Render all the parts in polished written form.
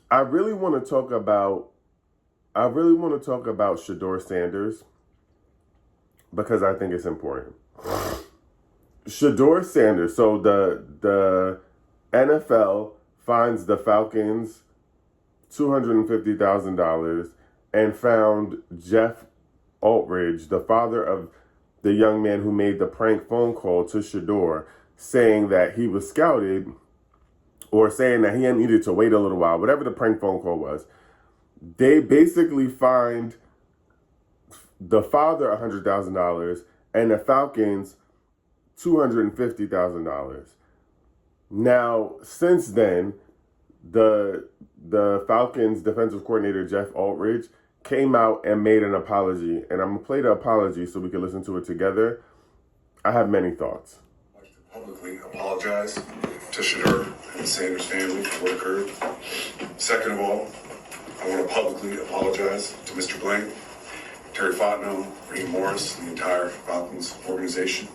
I really want to talk about Sheduer Sanders because I think it's important. Sheduer Sanders. So the NFL fines the Falcons $250,000 and found Jeff Altridge, the father of the young man who made the prank phone call to Sheduer, saying that he was scouted or saying that he needed to wait a little while, whatever the prank phone call was. They basically fined the father $100,000 and the Falcons $250,000. Now, since then, the Falcons defensive coordinator Jeff Altridge came out and made an apology, and I'm gonna play the apology so we can listen to it together. I have many thoughts. I'd like to publicly apologize to Sheduer and the Sanders family for what occurred. Second of all, I want to publicly apologize to Mr. Blank, Terry Fontenot, Raheem Morris, and the entire Falcons organization.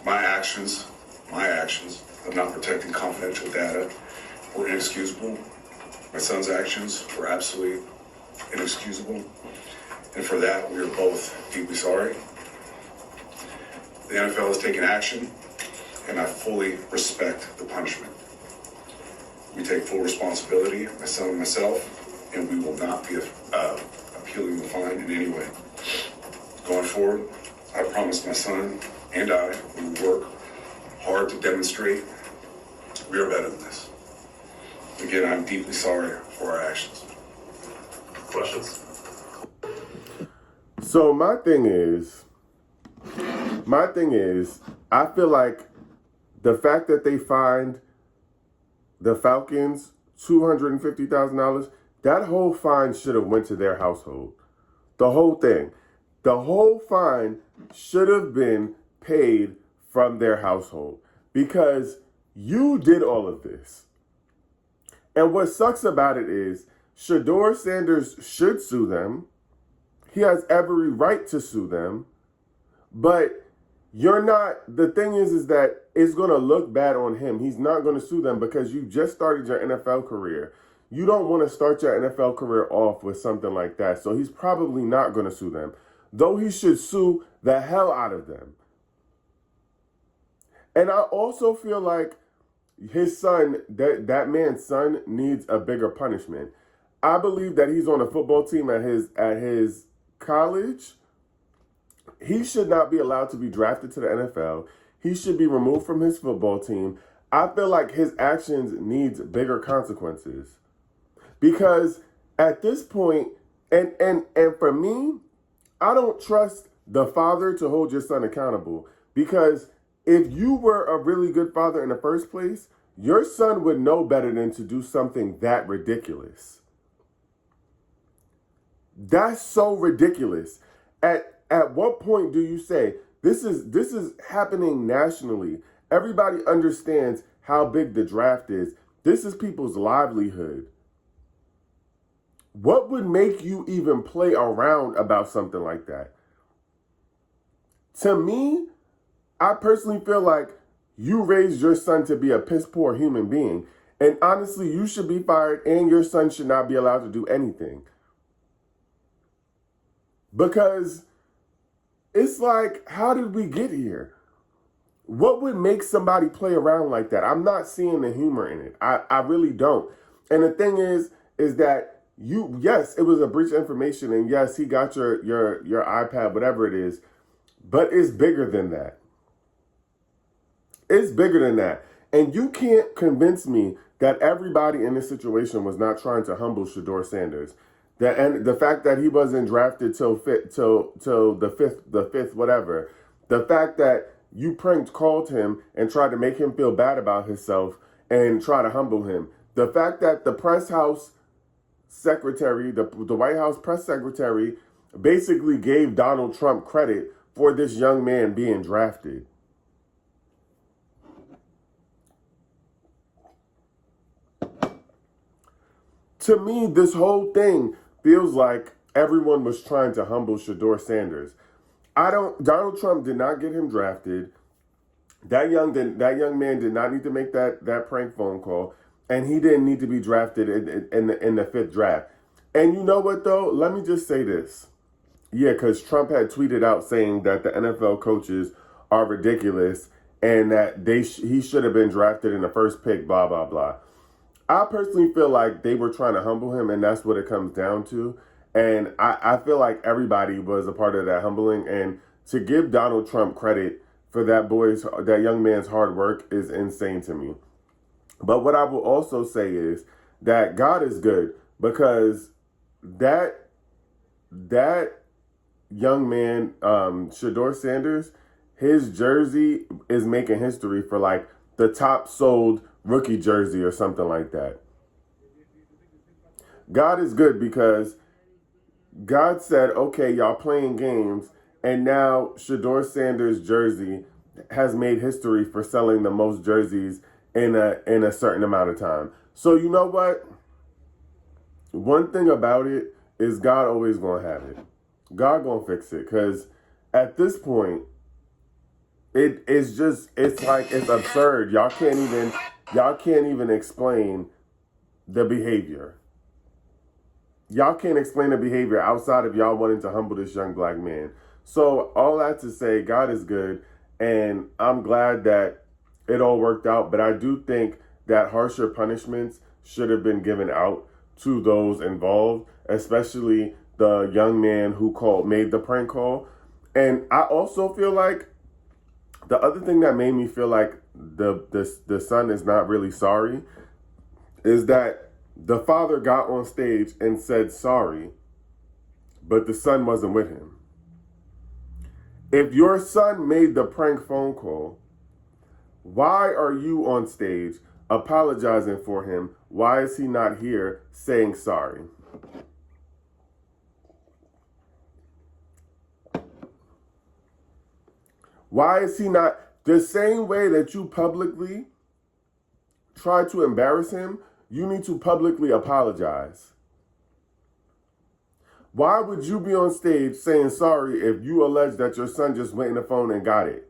My actions of not protecting confidential data were inexcusable. My son's actions were absolutely inexcusable. And for that, we are both deeply sorry. The NFL has taken action, and I fully respect the punishment. We take full responsibility, my son and myself, and we will not be appealing the fine in any way. Going forward, I promise my son and I will work hard to demonstrate we are better than this. Again, I'm deeply sorry for our actions. Questions? So my thing is, I feel like the fact that they fined the Falcons $250,000, that whole fine should have went to their household. The whole thing. The whole fine should have been paid from their household because you did all of this. And what sucks about it is Sheduer Sanders should sue them. He has every right to sue them. But you're not, the thing is that it's going to look bad on him. He's not going to sue them because you just started your NFL career. You don't want to start your NFL career off with something like that. So he's probably not going to sue them, though he should sue the hell out of them. And I also feel like his son, that man's son, needs a bigger punishment. I believe that he's on a football team at his college. He should not be allowed to be drafted to the NFL. He should be removed from his football team. I feel like his actions needs bigger consequences. Because at this point, and for me, I don't trust the father to hold your son accountable. Because if you were a really good father in the first place, your son would know better than to do something that ridiculous. That's so ridiculous. At what point do you say, this is happening nationally? Everybody understands how big the draft is. This is people's livelihood. What would make you even play around about something like that? To me, I personally feel like you raised your son to be a piss poor human being. And honestly, you should be fired and your son should not be allowed to do anything. Because it's like, how did we get here? What would make somebody play around like that? I'm not seeing the humor in it. I really don't. And the thing is that yes, it was a breach of information, and yes, he got your iPad, whatever it is, but it's bigger than that. It's bigger than that. And you can't convince me that everybody in this situation was not trying to humble Sheduer Sanders. And the fact that he wasn't drafted till the fifth, whatever. The fact that you pranked called him and tried to make him feel bad about himself and try to humble him. The fact that the press house secretary, the White House press secretary, basically gave Donald Trump credit for this young man being drafted. To me, this whole thing feels like everyone was trying to humble Sheduer Sanders. Donald Trump did not get him drafted. That young man did not need to make that prank phone call. and he didn't need to be drafted in the fifth draft. And you know what though? Let me just say this. Yeah, because Trump had tweeted out saying that the NFL coaches are ridiculous and that he should have been drafted in the first pick, blah, blah, blah. I personally feel like they were trying to humble him, and that's what it comes down to. And I feel like everybody was a part of that humbling. And to give Donald Trump credit for that young man's hard work is insane to me. But what I will also say is that God is good, because that young man, Sheduer Sanders, his jersey is making history for like the top sold rookie jersey or something like that. God is good, because God said, okay, y'all playing games, and now Sheduer Sanders' jersey has made history for selling the most jerseys in a certain amount of time. So you know what? One thing about it is God always gonna have it. God gonna fix it, because at this point, it's like it's absurd. Y'all can't even explain the behavior. Y'all can't explain the behavior outside of y'all wanting to humble this young black man. So all that to say, God is good, and I'm glad that it all worked out. But I do think that harsher punishments should have been given out to those involved, especially the young man who made the prank call. And I also feel like the other thing that made me feel like the son is not really sorry is that the father got on stage and said sorry, but the son wasn't with him. If your son made the prank phone call, why are you on stage apologizing for him? Why is he not here saying sorry? Why is he not, the same way that you publicly try to embarrass him, you need to publicly apologize. Why would you be on stage saying sorry if you allege that your son just went in the phone and got it?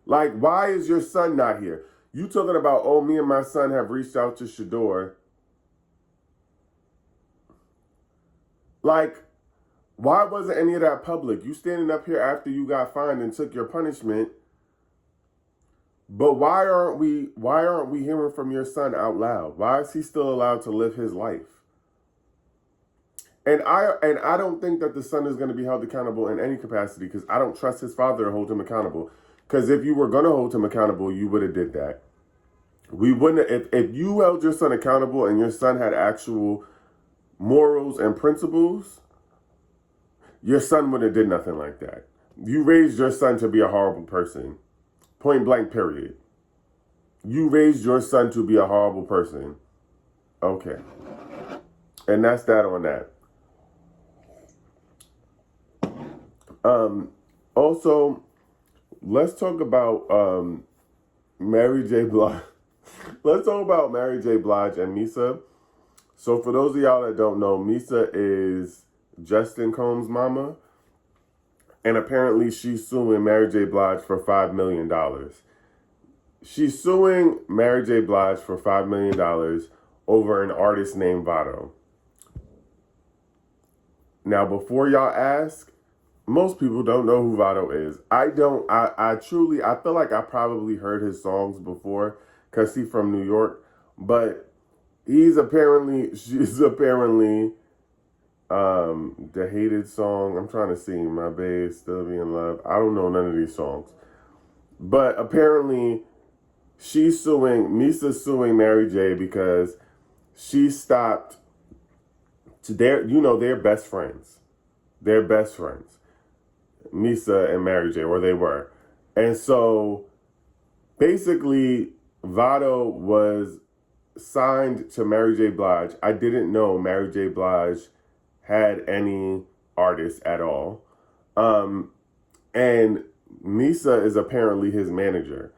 Like, why is your son not here? You talking about, oh, me and my son have reached out to Sheduer. Like, why wasn't any of that public? You standing up here after you got fined and took your punishment. But why aren't we hearing from your son out loud? Why is he still allowed to live his life? And I don't think that the son is going to be held accountable in any capacity, because I don't trust his father to hold him accountable. Because if you were going to hold him accountable, you would have did that. We wouldn't if you held your son accountable and your son had actual morals and principles, your son would have did nothing like that. You raised your son to be a horrible person. Point blank, period. You raised your son to be a horrible person. Okay. And that's that on that. Also, let's talk about Mary J. Blige. Let's talk about Mary J. Blige and Misa. So for those of y'all that don't know, Misa is Justin Combs' mama. And apparently she's suing Mary J. Blige for $5 million. She's suing Mary J. Blige for $5 million over an artist named Vado. Now, before y'all ask, most people don't know who Vado is. I feel like I probably heard his songs before because he's from New York. But she's apparently the hated song. I'm trying to sing My Babe Still Be in Love. I don't know none of these songs. But apparently Misa's suing Mary J because she stopped they're best friends. They're best friends. Misa and Mary J, or they were. And so basically Vado was signed to Mary J. Blige. I didn't know Mary J. Blige had any artists at all. And Misa is apparently his manager.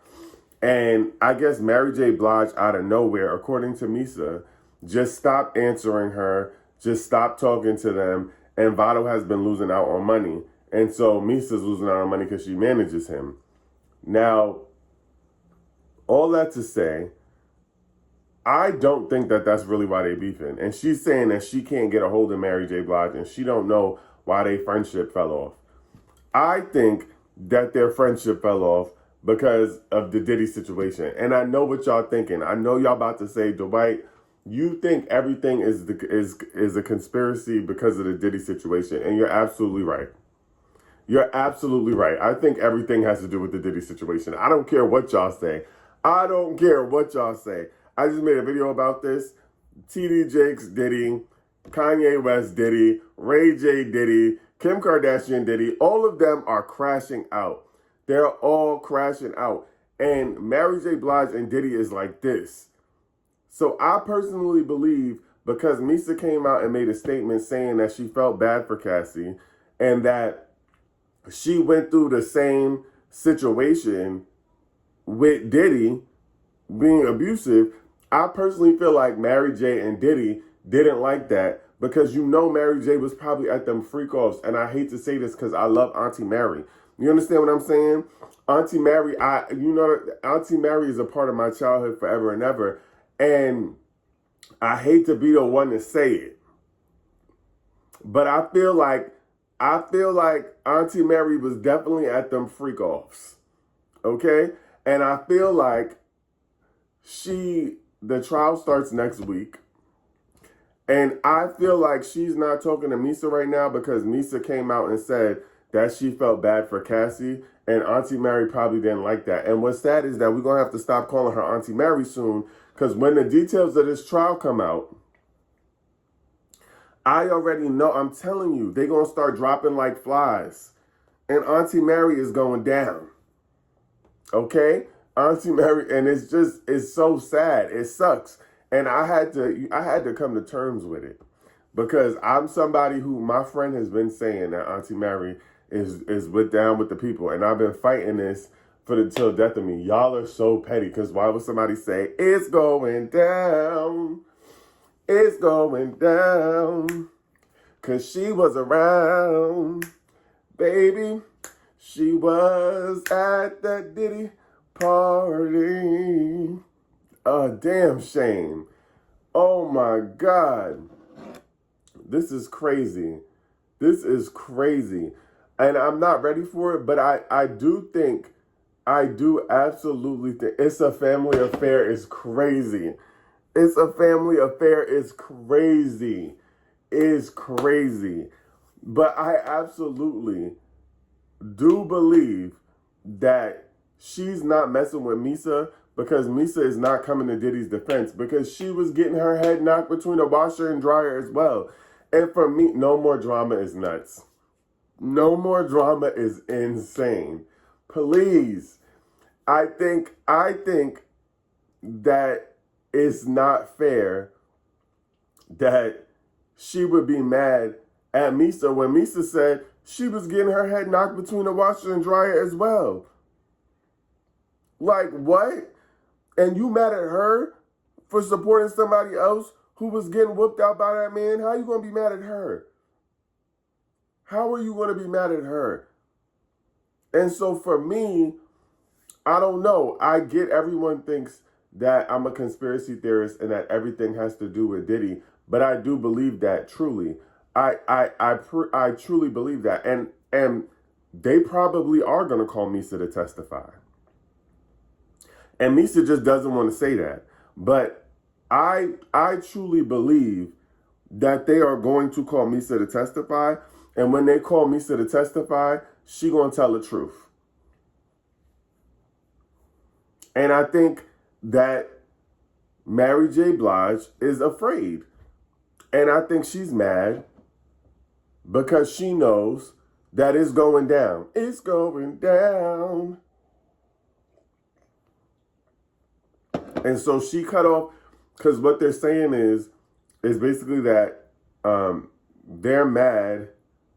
And I guess Mary J. Blige, out of nowhere, according to Misa, just stopped answering her, just stopped talking to them, and Vado has been losing out on money. And so Misa's losing out on money because she manages him. Now, all that to say, I don't think that that's really why they beefing. And she's saying that she can't get a hold of Mary J. Blige and she don't know why their friendship fell off. I think that their friendship fell off because of the Diddy situation. And I know what y'all thinking. I know y'all about to say, Dwight, you think everything is a conspiracy because of the Diddy situation. And you're absolutely right. You're absolutely right. I think everything has to do with the Diddy situation. I don't care what y'all say. I don't care what y'all say. I just made a video about this. TD Jakes Diddy, Kanye West Diddy, Ray J Diddy, Kim Kardashian Diddy. All of them are crashing out. They're all crashing out. And Mary J. Blige and Diddy is like this. So I personally believe because Misa came out and made a statement saying that she felt bad for Cassie and that she went through the same situation with Diddy being abusive. I personally feel like Mary J and Diddy didn't like that because Mary J was probably at them freak offs. And I hate to say this because I love Auntie Mary. You understand what I'm saying? Auntie Mary, Auntie Mary is a part of my childhood forever and ever. And I hate to be the one to say it. But I feel like Auntie Mary was definitely at them freak offs. Okay? And I feel like the trial starts next week. And I feel like she's not talking to Misa right now because Misa came out and said that she felt bad for Cassie. And Auntie Mary probably didn't like that. And what's sad is that we're going to have to stop calling her Auntie Mary soon because when the details of this trial come out, I already know, I'm telling you, they're going to start dropping like flies. And Auntie Mary is going down. Okay? Auntie Mary, and it's so sad. It sucks. And I had to come to terms with it. Because I'm somebody who, my friend has been saying that Auntie Mary is down with the people. And I've been fighting this till death of me. Y'all are so petty. Because why would somebody say, it's going down? It's going down, 'cause she was around, baby. She was at that Diddy party. A damn shame. Oh my God. This is crazy. This is crazy. And I'm not ready for it, but I do absolutely think it's a family affair. It's crazy. It's a family affair. It's crazy. It's crazy. But I absolutely do believe that she's not messing with Misa because Misa is not coming to Diddy's defense because she was getting her head knocked between a washer and dryer as well. And for me, no more drama is nuts. No more drama is insane. Please. I think that it's not fair that she would be mad at Misa when Misa said she was getting her head knocked between a washer and dryer as well. Like, what? And you mad at her for supporting somebody else who was getting whooped out by that man? How are you going to be mad at her? How are you going to be mad at her? And so for me, I don't know. I get everyone thinks that I'm a conspiracy theorist and that everything has to do with Diddy, but I do believe that truly. I truly believe that, and they probably are going to call Misa to testify, and Misa just doesn't want to say that. But I truly believe that they are going to call Misa to testify, and when they call Misa to testify, she gonna tell the truth. And I think that Mary J. Blige is afraid. And I think she's mad because she knows that it's going down. It's going down. And so she cut off, because what they're saying is basically that they're mad.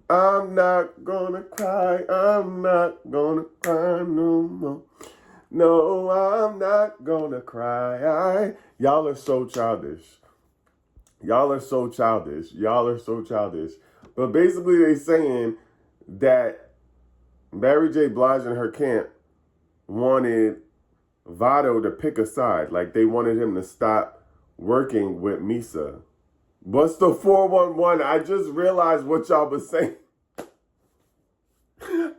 I'm not gonna cry. I'm not gonna cry no more. No, I'm not gonna cry. Y'all are so childish. Y'all are so childish. Y'all are so childish. But basically they saying that Mary J. Blige and her camp wanted Vado to pick a side. Like they wanted him to stop working with Misa. What's the 411? I just realized what y'all was saying.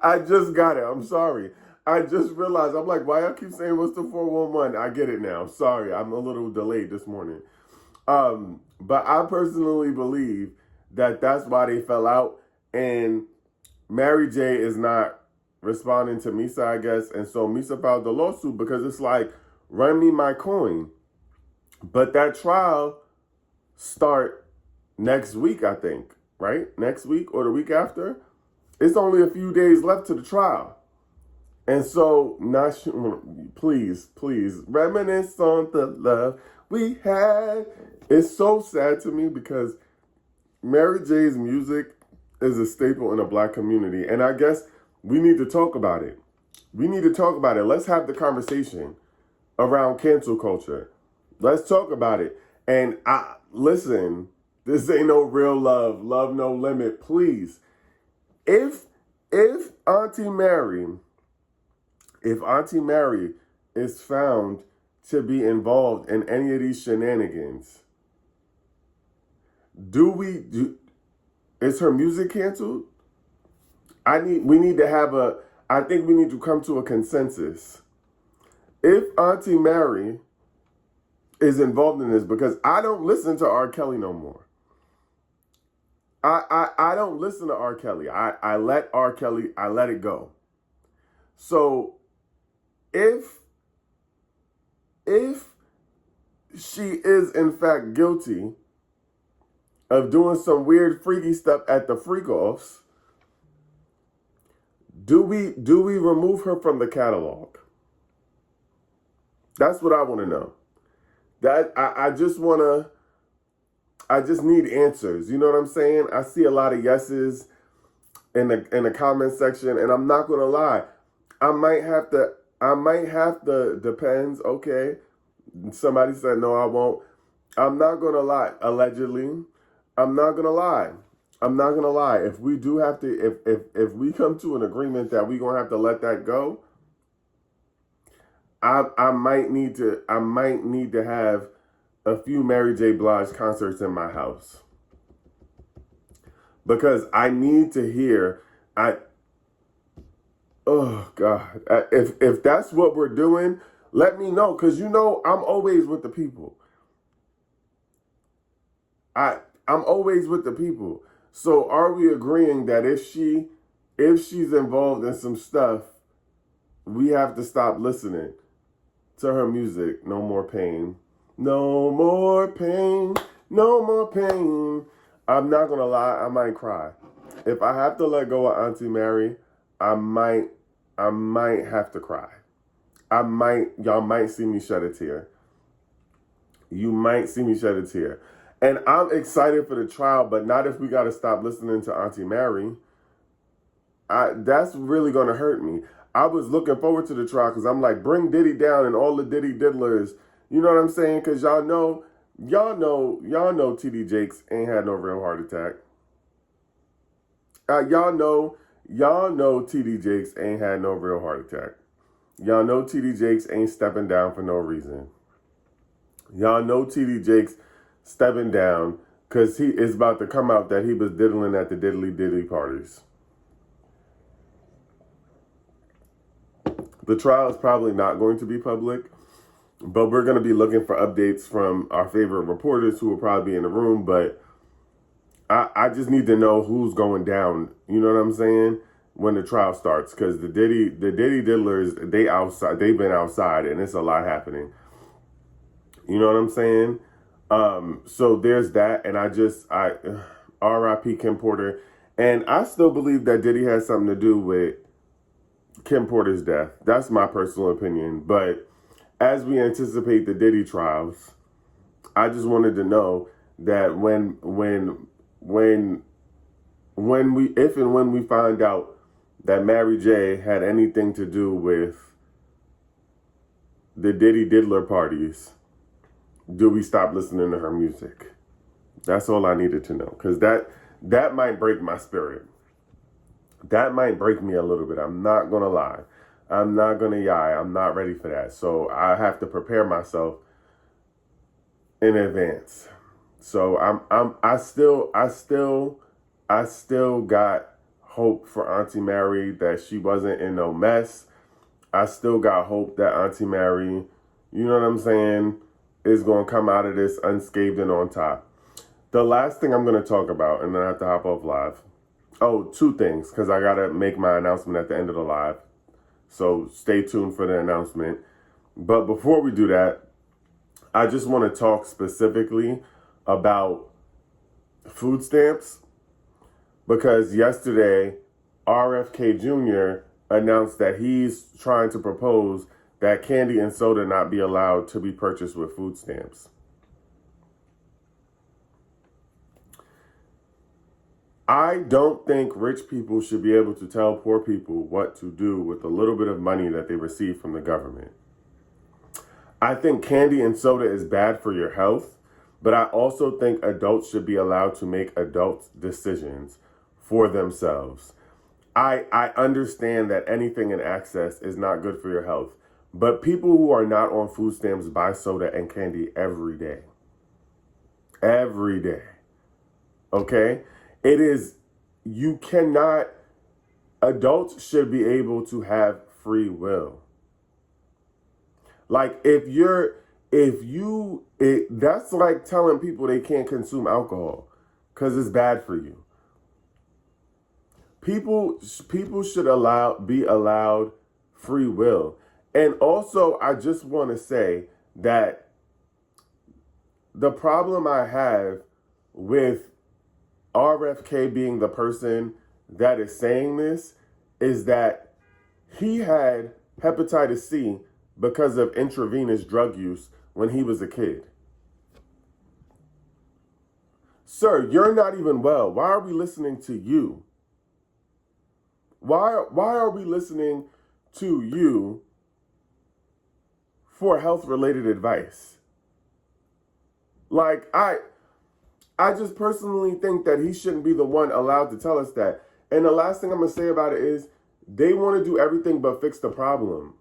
I just got it. I'm sorry. I just realized. I'm like, why y'all keep saying what's the 411? I get it now. Sorry. I'm a little delayed this morning. But I personally believe that that's why they fell out. And Mary J is not responding to Misa, I guess. And so Misa filed the lawsuit because it's like, run me my coin. But that trial start next week, I think, right? Next week or the week after. It's only a few days left to the trial. And so, please, reminisce on the love we had. It's so sad to me because Mary J's music is a staple in the Black community. And I guess we need to talk about it. Let's have the conversation around cancel culture. Let's talk about it. And listen, this ain't no real love no limit, please. If Auntie Mary is found to be involved in any of these shenanigans, is her music canceled? I think we need to come to a consensus. If Auntie Mary is involved in this, because I don't listen to R. Kelly no more. I don't listen to R. Kelly. I let it go. So if she is in fact guilty of doing some weird freaky stuff at the freak-offs, do we remove her from the catalog? That's what I want to know. That I just need answers. You know what I'm saying? I see a lot of yeses in the comment section, and I'm not gonna lie. I might have to, depends, okay. Somebody said no, I won't. I'm not gonna lie, allegedly. I'm not gonna lie. If we do have to, if we come to an agreement that we're gonna have to let that go, I might need to have a few Mary J. Blige concerts in my house. Because I need to hear, oh God, if that's what we're doing, let me know. Because I'm always with the people. I'm always with the people. So are we agreeing that if she's involved in some stuff, we have to stop listening to her music? No more pain. No more pain. No more pain. I'm not gonna lie, I might cry. If I have to let go of Auntie Mary, I might have to cry. Y'all might see me shed a tear. You might see me shed a tear. And I'm excited for the trial, but not if we gotta stop listening to Auntie Mary. That's really gonna hurt me. I was looking forward to the trial because I'm like, bring Diddy down and all the Diddy diddlers. You know what I'm saying? Because y'all know TD Jakes ain't had no real heart attack. Y'all know TD Jakes ain't had no real heart attack. Y'all know TD Jakes ain't stepping down for no reason. Y'all know TD Jakes stepping down because he is about to come out that he was diddling at the diddly diddly parties. The trial is probably not going to be public, but we're going to be looking for updates from our favorite reporters who will probably be in the room. But I just need to know who's going down. You know what I'm saying? When the trial starts, because the Diddy diddlers, they've been outside, and it's a lot happening. You know what I'm saying? So there's that, and R.I.P. Kim Porter, and I still believe that Diddy has something to do with Kim Porter's death. That's my personal opinion. But as we anticipate the Diddy trials, I just wanted to know that when we find out that Mary J had anything to do with the Diddy diddler parties, do we stop listening to her music? That's all I needed to know, because that might break my spirit. That might break me a little bit. I'm not going to lie. I'm not going to lie. I'm not ready for that. So I have to prepare myself in advance. So I still got hope for Auntie Mary that she wasn't in no mess. I still got hope that Auntie Mary, you know what I'm saying, is going to come out of this unscathed and on top. The last thing I'm going to talk about, and then I have to hop off live. Oh, two things, because I got to make my announcement at the end of the live. So stay tuned for the announcement. But before we do that, I just want to talk specifically about food stamps, because yesterday RFK Jr. announced that he's trying to propose that candy and soda not be allowed to be purchased with food stamps. I don't think rich people should be able to tell poor people what to do with the little bit of money that they receive from the government. I think candy and soda is bad for your health, but I also think adults should be allowed to make adult decisions for themselves. I understand that anything in excess is not good for your health, but people who are not on food stamps buy soda and candy every day. Every day. Okay? It is, you cannot, adults should be able to have free will. Like that's like telling people they can't consume alcohol because it's bad for you. People should be allowed free will. And also, I just want to say that the problem I have with RFK being the person that is saying this is that he had hepatitis C because of intravenous drug use when he was a kid. Sir, you're not even well. Why are we listening to you? Why are we listening to you for health-related advice? Like, I just personally think that he shouldn't be the one allowed to tell us that. And the last thing I'm going to say about it is they want to do everything but fix the problem.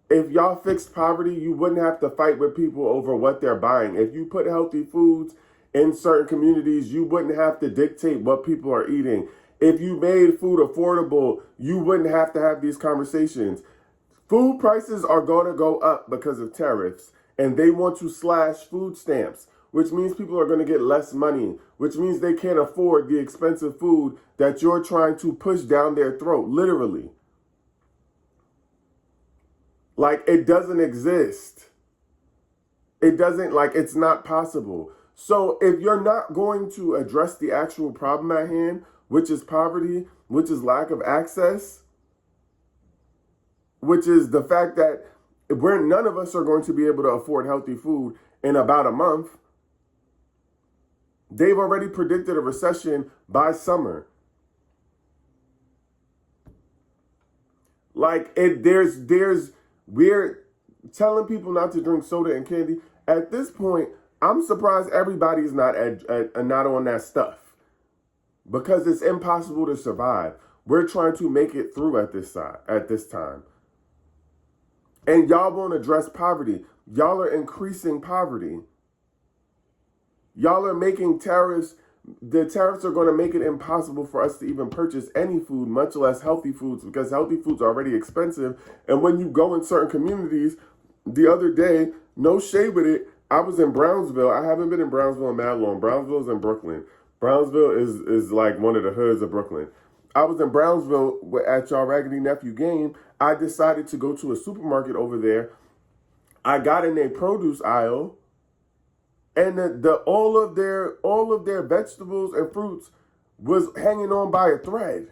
If y'all fixed poverty, you wouldn't have to fight with people over what they're buying. If you put healthy foods in certain communities, you wouldn't have to dictate what people are eating. If you made food affordable, you wouldn't have to have these conversations. Food prices are going to go up because of tariffs, and they want to slash food stamps, which means people are going to get less money, which means they can't afford the expensive food that you're trying to push down their throat, literally. Like, it doesn't exist. It doesn't, like, it's not possible. So if you're not going to address the actual problem at hand, which is poverty, which is lack of access, which is the fact that none of us are going to be able to afford healthy food in about a month. They've already predicted a recession by summer. Like, we're telling people not to drink soda and candy. At this point, I'm surprised everybody's not on that stuff, because it's impossible to survive. We're trying to make it through at this time. And y'all won't address poverty. Y'all are increasing poverty. Y'all are making tariffs. The tariffs are going to make it impossible for us to even purchase any food, much less healthy foods, because healthy foods are already expensive. And when you go in certain communities, the other day, no shade with it, I was in Brownsville. I haven't been in Brownsville in mad long. Brownsville's in Brooklyn. Brownsville is like one of the hoods of Brooklyn. I was in Brownsville at y'all Raggedy Nephew game. I decided to go to a supermarket over there. I got in a produce aisle, and all of their vegetables and fruits was hanging on by a thread.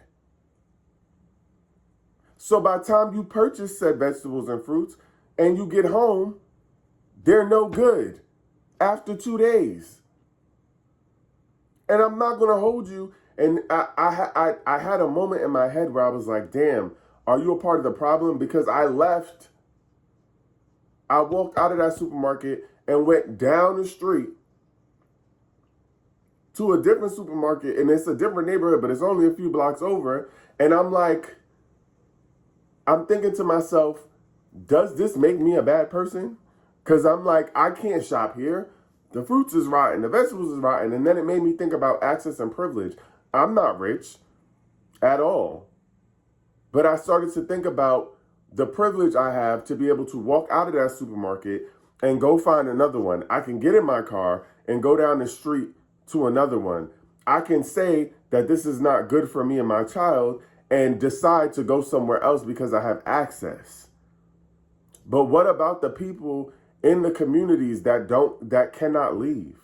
So by the time you purchase said vegetables and fruits and you get home, they're no good after 2 days. And I'm not going to hold you. And I had a moment in my head where I was like, damn, are you a part of the problem? Because I walked out of that supermarket and went down the street to a different supermarket, and it's a different neighborhood, but it's only a few blocks over. And I'm thinking to myself, does this make me a bad person? Because I'm like, I can't shop here. The fruits is rotten, the vegetables is rotten, and then it made me think about access and privilege. I'm not rich at all, but I started to think about the privilege I have to be able to walk out of that supermarket and go find another one. I can get in my car and go down the street to another one. I can say that this is not good for me and my child and decide to go somewhere else because I have access. But what about the people in the communities that cannot leave?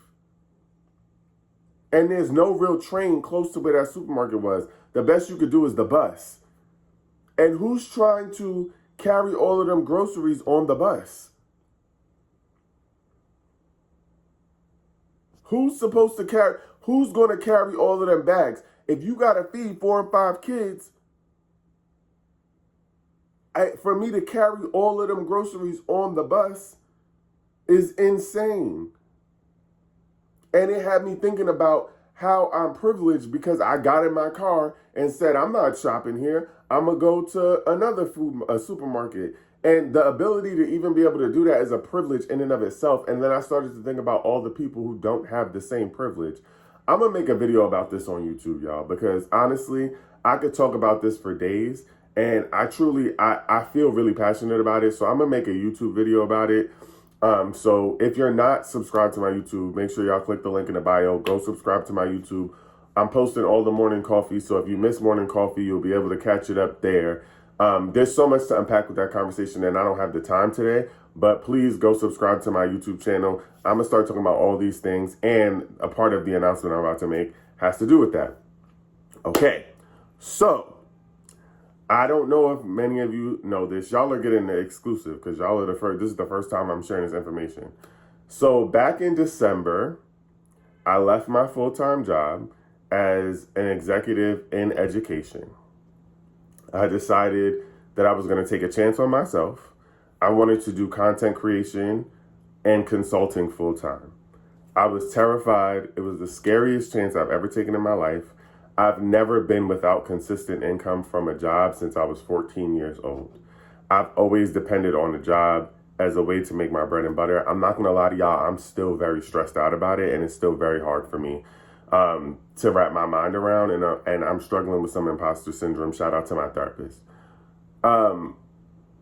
And there's no real train close to where that supermarket was. The best you could do is the bus. And who's trying to carry all of them groceries on the bus? Who's supposed to carry, who's going to carry all of them bags? If you got to feed 4 and 5 kids, for me to carry all of them groceries on the bus is insane. And it had me thinking about how I'm privileged because I got in my car and said, I'm not shopping here. I'm going to go to another supermarket. And the ability to even be able to do that is a privilege in and of itself. And then I started to think about all the people who don't have the same privilege. I'm going to make a video about this on YouTube, y'all, because honestly, I could talk about this for days. And I feel really passionate about it. So I'm going to make a YouTube video about it. So if you're not subscribed to my YouTube, make sure y'all click the link in the bio. Go subscribe to my YouTube. I'm posting all the morning coffee. So if you miss morning coffee, you'll be able to catch it up there. There's so much to unpack with that conversation and I don't have the time today, but please go subscribe to my YouTube channel. I'm going to start talking about all these things, and a part of the announcement I'm about to make has to do with that. Okay, so I don't know if many of you know this. Y'all are getting the exclusive because y'all are this is the first time I'm sharing this information. So back in December, I left my full-time job as an executive in education. I decided that I was going to take a chance on myself. I wanted to do content creation and consulting full time. I was terrified. It was the scariest chance I've ever taken in my life. I've never been without consistent income from a job since I was 14 years old. I've always depended on a job as a way to make my bread and butter. I'm not going to lie to y'all, I'm still very stressed out about it, and it's still very hard for me to wrap my mind around, and I'm struggling with some imposter syndrome. Shout out to my therapist.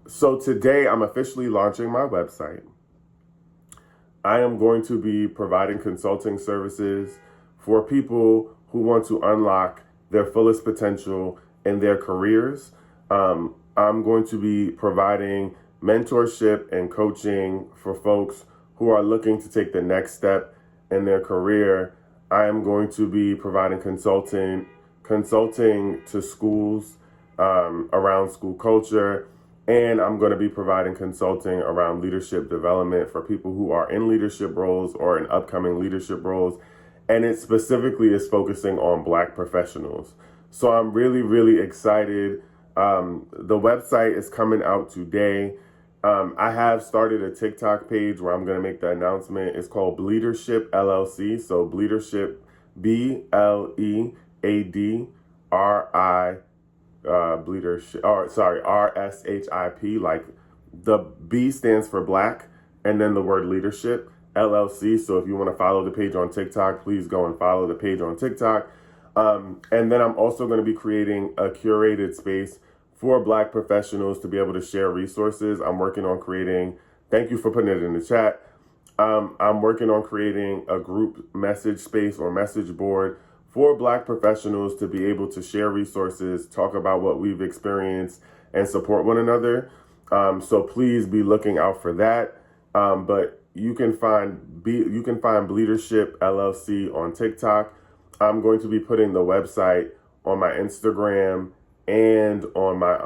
So today I'm officially launching my website. I am going to be providing consulting services for people who want to unlock their fullest potential in their careers. I'm going to be providing mentorship and coaching for folks who are looking to take the next step in their career. I am going to be providing consulting to schools around school culture, and I'm going to be providing consulting around leadership development for people who are in leadership roles or in upcoming leadership roles, and it specifically is focusing on Black professionals. So I'm really, really excited. The website is coming out today. I have started a TikTok page where I'm going to make the announcement. It's called Bleedership LLC. So Bleedership, BLEADRI, RSHIP. Like the B stands for Black, and then the word leadership, LLC. So if you want to follow the page on TikTok, please go and follow the page on TikTok. And then I'm also going to be creating a curated space for Black professionals to be able to share resources. I'm working on creating, thank you for putting it in the chat. I'm working on creating a group message space or message board for Black professionals to be able to share resources, talk about what we've experienced, and support one another. So please be looking out for that. But you can find Bleedership LLC on TikTok. I'm going to be putting the website on my Instagram and on my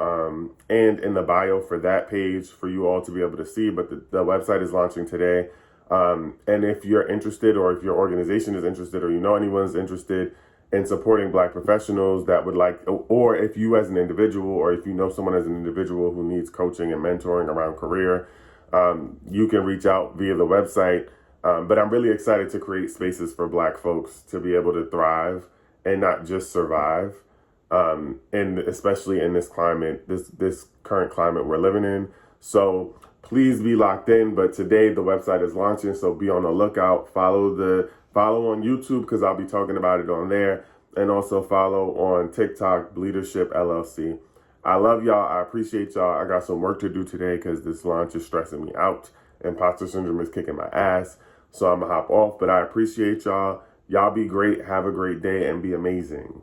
and in the bio for that page for you all to be able to see. But the website is launching today. And if you're interested, or if your organization is interested, or you know anyone's interested in supporting Black professionals that would like, or if you as an individual, or if you know someone as an individual who needs coaching and mentoring around career, you can reach out via the website. But I'm really excited to create spaces for Black folks to be able to thrive and not just survive. And especially in this climate, this current climate we're living in. So please be locked in. But today the website is launching, so be on the lookout. Follow on YouTube because I'll be talking about it on there, and also follow on TikTok, Leadership LLC. I love y'all. I appreciate y'all. I got some work to do today because this launch is stressing me out. Imposter syndrome is kicking my ass, so I'm gonna hop off. But I appreciate y'all. Y'all be great. Have a great day and be amazing.